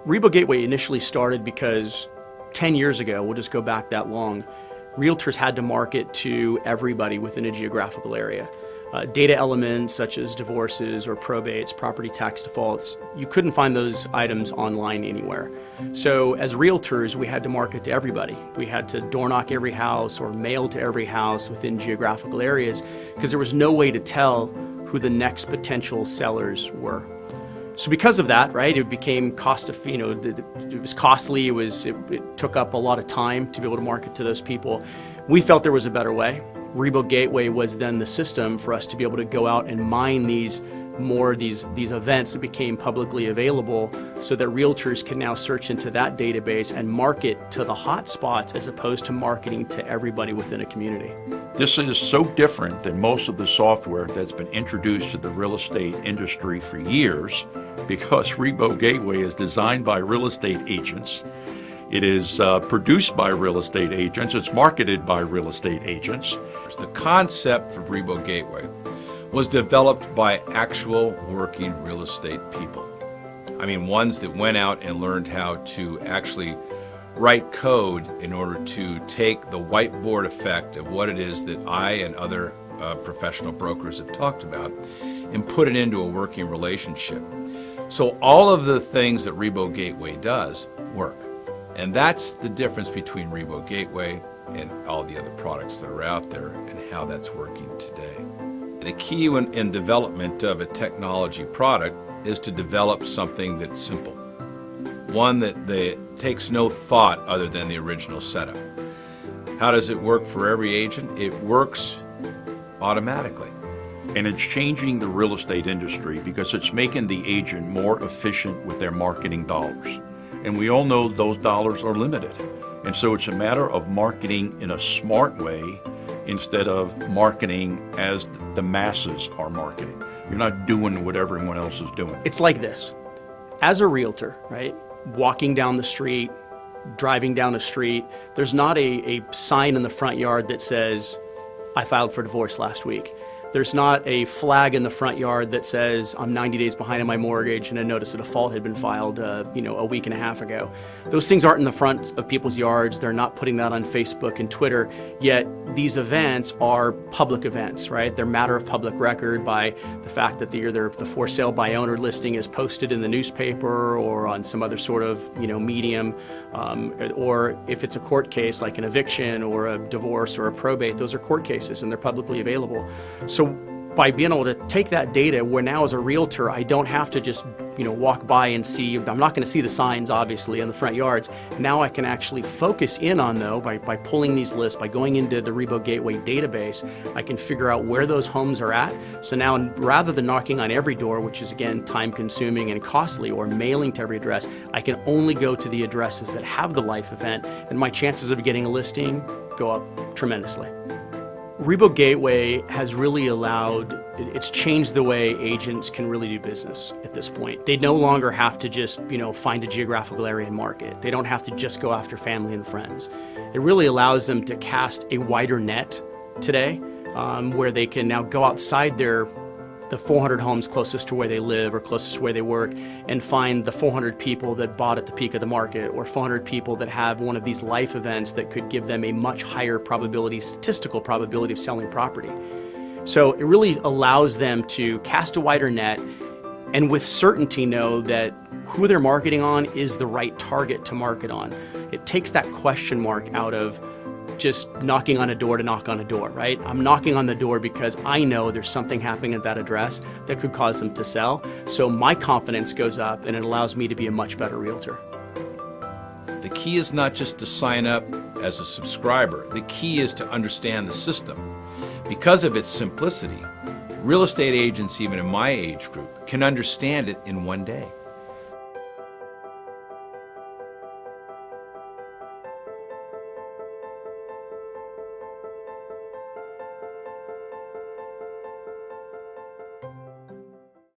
Rebogateway initially started because 10 years ago, we'll just go back that long, realtors had to market to everybody within a geographical area. Data elements such as divorces or probates, property tax defaults, you couldn't find those items online anywhere. So as realtors, we had to market to everybody. We had to door knock every house or mail to every house within geographical areas because there was no way to tell who the next potential sellers were. So because of that, right, it became it was costly, it took up a lot of time to be able to market to those people. We felt there was a better way. Rebogateway was then the system for us to be able to go out and mine these events that became publicly available so that realtors can now search into that database and market to the hot spots as opposed to marketing to everybody within a community. This is so different than most of the software that's been introduced to the real estate industry for years because Rebogateway is designed by real estate agents. It is produced by real estate agents. It's marketed by real estate agents. The concept for Rebogateway was developed by actual working real estate people. I mean, ones that went out and learned how to actually write code in order to take the whiteboard effect of what it is that I and other professional brokers have talked about and put it into a working relationship. So all of the things that Rebogateway does work. And that's the difference between Rebogateway and all the other products that are out there and how that's working today. The key in development of a technology product is to develop something that's simple. One that takes no thought other than the original setup. How does it work for every agent? It works automatically. And it's changing the real estate industry because it's making the agent more efficient with their marketing dollars. And we all know those dollars are limited. And so it's a matter of marketing in a smart way instead of marketing as the masses are marketing. You're not doing what everyone else is doing. It's like this. As a realtor, right, walking down the street, driving down the street, there's not a sign in the front yard that says, I filed for divorce last week. There's not a flag in the front yard that says I'm 90 days behind on my mortgage and a notice of default had been filed a week and a half ago. Those things aren't in the front of people's yards. They're not putting that on Facebook and Twitter, yet these events are public events, right? They're matter of public record by the fact that the for sale by owner listing is posted in the newspaper or on some other sort of medium, or if it's a court case like an eviction or a divorce or a probate, those are court cases and they're publicly available. So by being able to take that data, where now as a realtor, I don't have to just walk by and see, I'm not going to see the signs obviously in the front yards. Now I can actually focus in on though, by pulling these lists, by going into the Rebogateway database, I can figure out where those homes are at. So now rather than knocking on every door, which is again time consuming and costly, or mailing to every address, I can only go to the addresses that have the life event, and my chances of getting a listing go up tremendously. Rebogateway has really it's changed the way agents can really do business at this point. They no longer have to just, find a geographical area and market. They don't have to just go after family and friends. It really allows them to cast a wider net today, where they can now go outside the 400 homes closest to where they live or closest to where they work and find the 400 people that bought at the peak of the market, or 400 people that have one of these life events that could give them a much higher statistical probability of selling property. So it really allows them to cast a wider net and with certainty know that who they're marketing on is the right target to market on. It takes that question mark out of just knocking on a door to knock on a door, right? I'm knocking on the door because I know there's something happening at that address that could cause them to sell. So my confidence goes up and it allows me to be a much better realtor. The key is not just to sign up as a subscriber. The key is to understand the system. Because of its simplicity, real estate agents, even in my age group, can understand it in one day.